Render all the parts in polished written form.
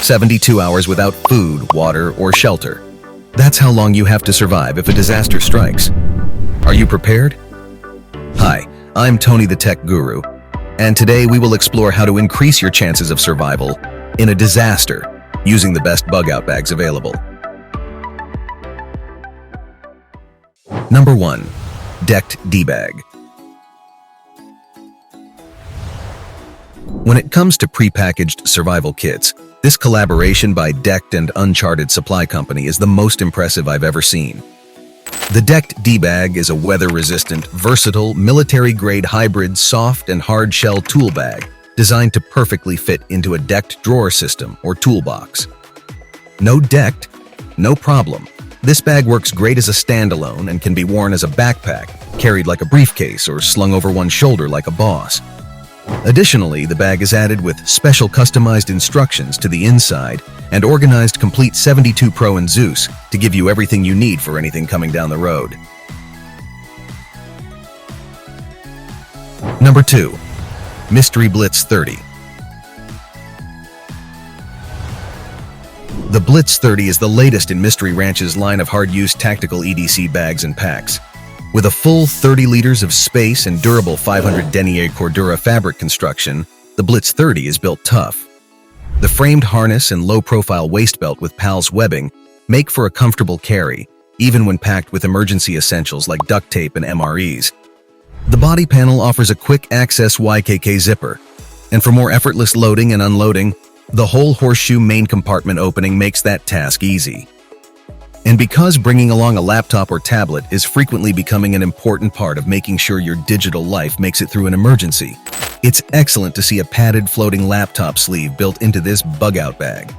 72 hours without food, water, or shelter. That's how long you have to survive if a disaster strikes. Are you prepared? Hi, I'm Tony the Tech Guru, and today we will explore how to increase your chances of survival in a disaster using the best bug-out bags available. Number 1. Decked D-Bag. When it comes to prepackaged survival kits, this collaboration by Decked and Uncharted Supply Company is the most impressive I've ever seen. The Decked D-Bag is a weather-resistant, versatile, military-grade hybrid soft and hard shell tool bag designed to perfectly fit into a decked drawer system or toolbox. No decked? No problem. This bag works great as a standalone and can be worn as a backpack, carried like a briefcase, or slung over one shoulder like a boss. Additionally, the bag is added with special customized instructions to the inside and organized complete 72 Pro and Zeus to give you everything you need for anything coming down the road. Number 2. Mystery Blitz 30. The Blitz 30 is the latest in Mystery Ranch's line of hard-use tactical EDC bags and packs. With a full 30 liters of space and durable 500 denier Cordura fabric construction, the Blitz 30 is built tough. The framed harness and low-profile waist belt with PALS webbing make for a comfortable carry, even when packed with emergency essentials like duct tape and MREs. The body panel offers a quick-access YKK zipper, and for more effortless loading and unloading, the whole horseshoe main compartment opening makes that task easy. And because bringing along a laptop or tablet is frequently becoming an important part of making sure your digital life makes it through an emergency, it's excellent to see a padded floating laptop sleeve built into this bug-out bag.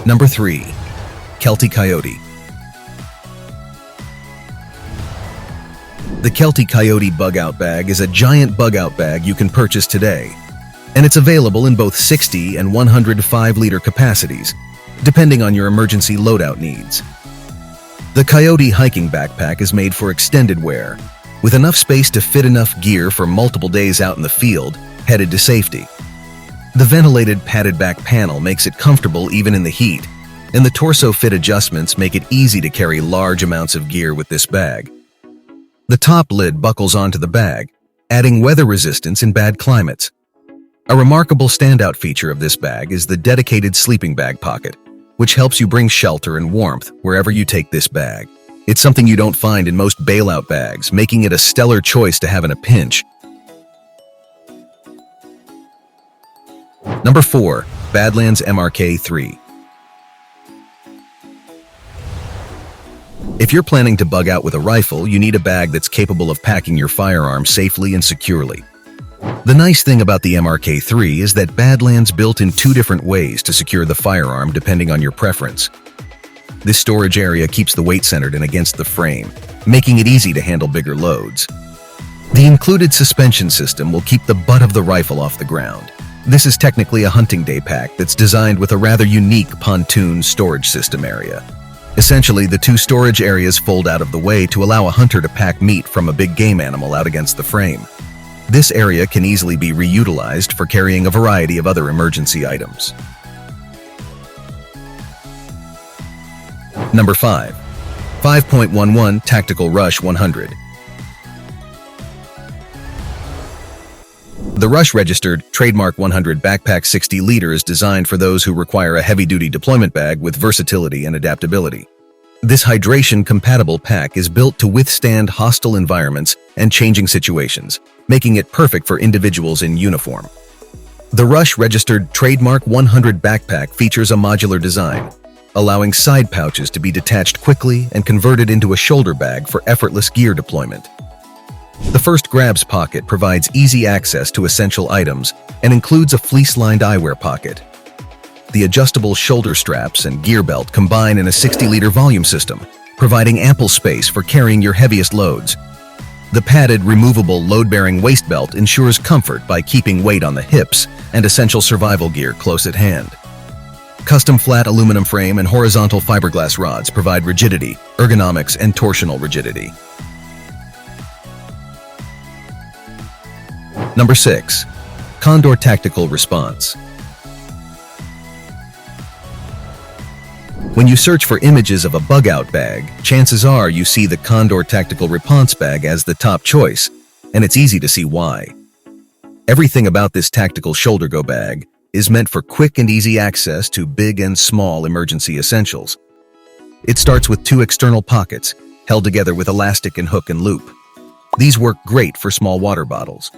Number 3. Kelty Coyote. The Kelty Coyote bug-out bag is a giant bug-out bag you can purchase today, and it's available in both 60 and 105-liter capacities, depending on your emergency loadout needs. The Coyote hiking backpack is made for extended wear, with enough space to fit enough gear for multiple days out in the field, headed to safety. The ventilated padded back panel makes it comfortable even in the heat, and the torso fit adjustments make it easy to carry large amounts of gear with this bag. The top lid buckles onto the bag, adding weather resistance in bad climates. A remarkable standout feature of this bag is the dedicated sleeping bag pocket, which helps you bring shelter and warmth wherever you take this bag. It's something you don't find in most bailout bags, making it a stellar choice to have in a pinch. Number 4. Badlands MRK 3. If you're planning to bug out with a rifle, you need a bag that's capable of packing your firearm safely and securely. The nice thing about the MRK3 is that Badlands built in 2 different ways to secure the firearm depending on your preference. This storage area keeps the weight centered and against the frame, making it easy to handle bigger loads. The included suspension system will keep the butt of the rifle off the ground. This is technically a hunting day pack that's designed with a rather unique pontoon storage system area. Essentially, the 2 storage areas fold out of the way to allow a hunter to pack meat from a big game animal out against the frame. This area can easily be reutilized for carrying a variety of other emergency items. Number 5. 5.11 Tactical Rush 100. The Rush-registered Trademark 100 Backpack 60 liter is designed for those who require a heavy-duty deployment bag with versatility and adaptability. This hydration-compatible pack is built to withstand hostile environments and changing situations, making it perfect for individuals in uniform. The Rush-registered Trademark 100 backpack features a modular design, allowing side pouches to be detached quickly and converted into a shoulder bag for effortless gear deployment. The first grabs pocket provides easy access to essential items and includes a fleece-lined eyewear pocket. The adjustable shoulder straps and gear belt combine in a 60-liter volume system, providing ample space for carrying your heaviest loads. The padded, removable load-bearing waist belt ensures comfort by keeping weight on the hips and essential survival gear close at hand. Custom flat aluminum frame and horizontal fiberglass rods provide rigidity, ergonomics, and torsional rigidity. Number 6. Condor Tactical Response. When you search for images of a bug-out bag, chances are you see the Condor Tactical Response bag as the top choice, and it's easy to see why. Everything about this tactical shoulder go bag is meant for quick and easy access to big and small emergency essentials. It starts with 2 external pockets, held together with elastic and hook and loop. These work great for small water bottles.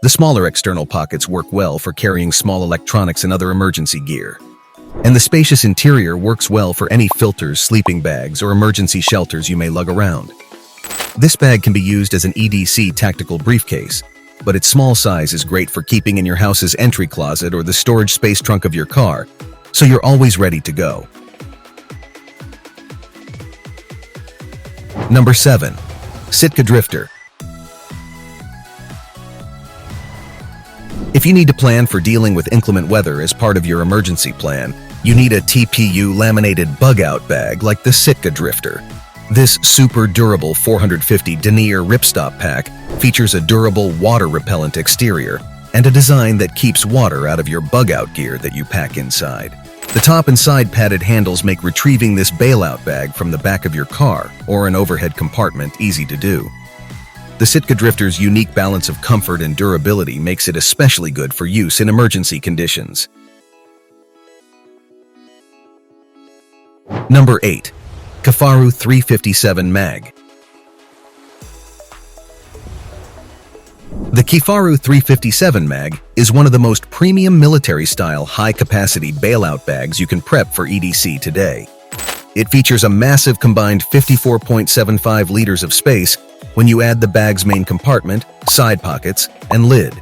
The smaller external pockets work well for carrying small electronics and other emergency gear. And the spacious interior works well for any filters, sleeping bags, or emergency shelters you may lug around. This bag can be used as an EDC tactical briefcase, but its small size is great for keeping in your house's entry closet or the storage space trunk of your car, so you're always ready to go. Number 7. Sitka Drifter. If you need to plan for dealing with inclement weather as part of your emergency plan, you need a TPU laminated bug-out bag like the Sitka Drifter. This super durable 450 denier ripstop pack features a durable water-repellent exterior and a design that keeps water out of your bug-out gear that you pack inside. The top and side padded handles make retrieving this bailout bag from the back of your car or an overhead compartment easy to do. The Sitka Drifter's unique balance of comfort and durability makes it especially good for use in emergency conditions. Number 8. Kifary 357 Mag. The Kifary 357 Mag is one of the most premium military-style high-capacity bailout bags you can prep for EDC today. It features a massive combined 54.75 liters of space when you add the bag's main compartment, side pockets, and lid.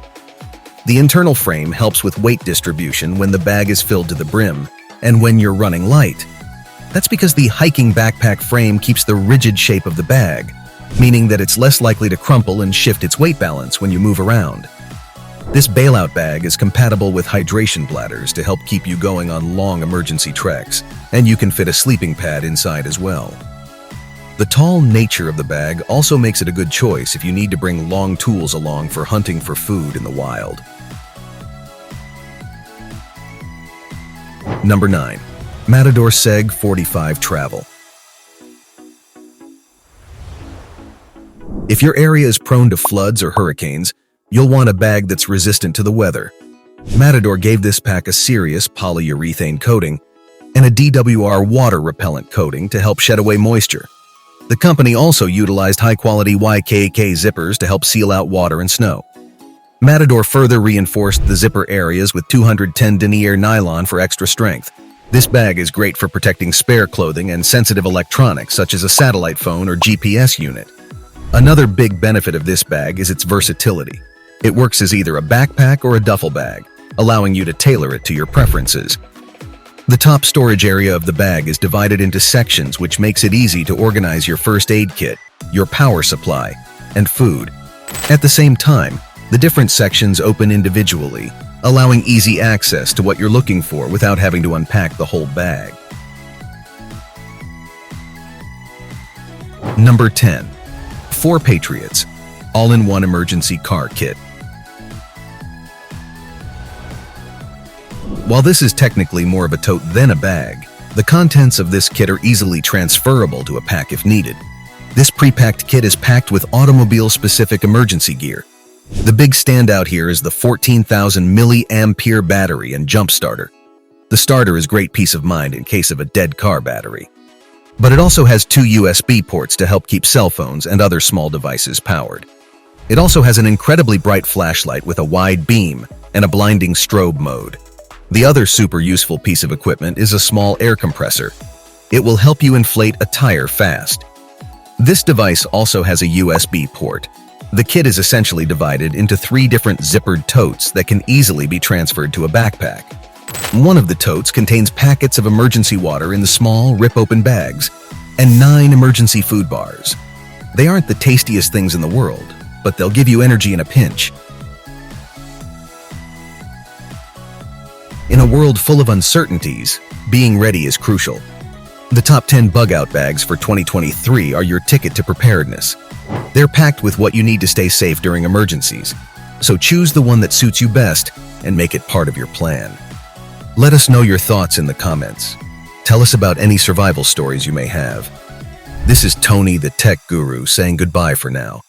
The internal frame helps with weight distribution when the bag is filled to the brim and when you're running light. That's because the hiking backpack frame keeps the rigid shape of the bag, meaning that it's less likely to crumple and shift its weight balance when you move around. This bailout bag is compatible with hydration bladders to help keep you going on long emergency treks, and you can fit a sleeping pad inside as well. The tall nature of the bag also makes it a good choice if you need to bring long tools along for hunting for food in the wild. Number 9. Matador SEG 45 Travel. If your area is prone to floods or hurricanes, you'll want a bag that's resistant to the weather. Matador gave this pack a serious polyurethane coating and a DWR water repellent coating to help shed away moisture. The company also utilized high-quality YKK zippers to help seal out water and snow. Matador further reinforced the zipper areas with 210 denier nylon for extra strength. This bag is great for protecting spare clothing and sensitive electronics such as a satellite phone or GPS unit. Another big benefit of this bag is its versatility. It works as either a backpack or a duffel bag, allowing you to tailor it to your preferences. The top storage area of the bag is divided into sections, which makes it easy to organize your first aid kit, your power supply, and food. At the same time, the different sections open individually, allowing easy access to what you're looking for without having to unpack the whole bag. Number 10. 4 Patriots, all-in-one emergency car kit. While this is technically more of a tote than a bag, the contents of this kit are easily transferable to a pack if needed. This pre-packed kit is packed with automobile-specific emergency gear. The big standout here is the 14,000 milliampere battery and jump starter. The starter is great peace of mind in case of a dead car battery. But it also has 2 USB ports to help keep cell phones and other small devices powered. It also has an incredibly bright flashlight with a wide beam and a blinding strobe mode. The other super useful piece of equipment is a small air compressor. It will help you inflate a tire fast. This device also has a USB port. The kit is essentially divided into 3 different zippered totes that can easily be transferred to a backpack. One of the totes contains packets of emergency water in the small, rip-open bags, and 9 emergency food bars. They aren't the tastiest things in the world, but they'll give you energy in a pinch. In a world full of uncertainties, being ready is crucial. The top 10 bug-out bags for 2023 are your ticket to preparedness. They're packed with what you need to stay safe during emergencies. So choose the one that suits you best and make it part of your plan. Let us know your thoughts in the comments. Tell us about any survival stories you may have. This is Tony, the tech guru, saying goodbye for now.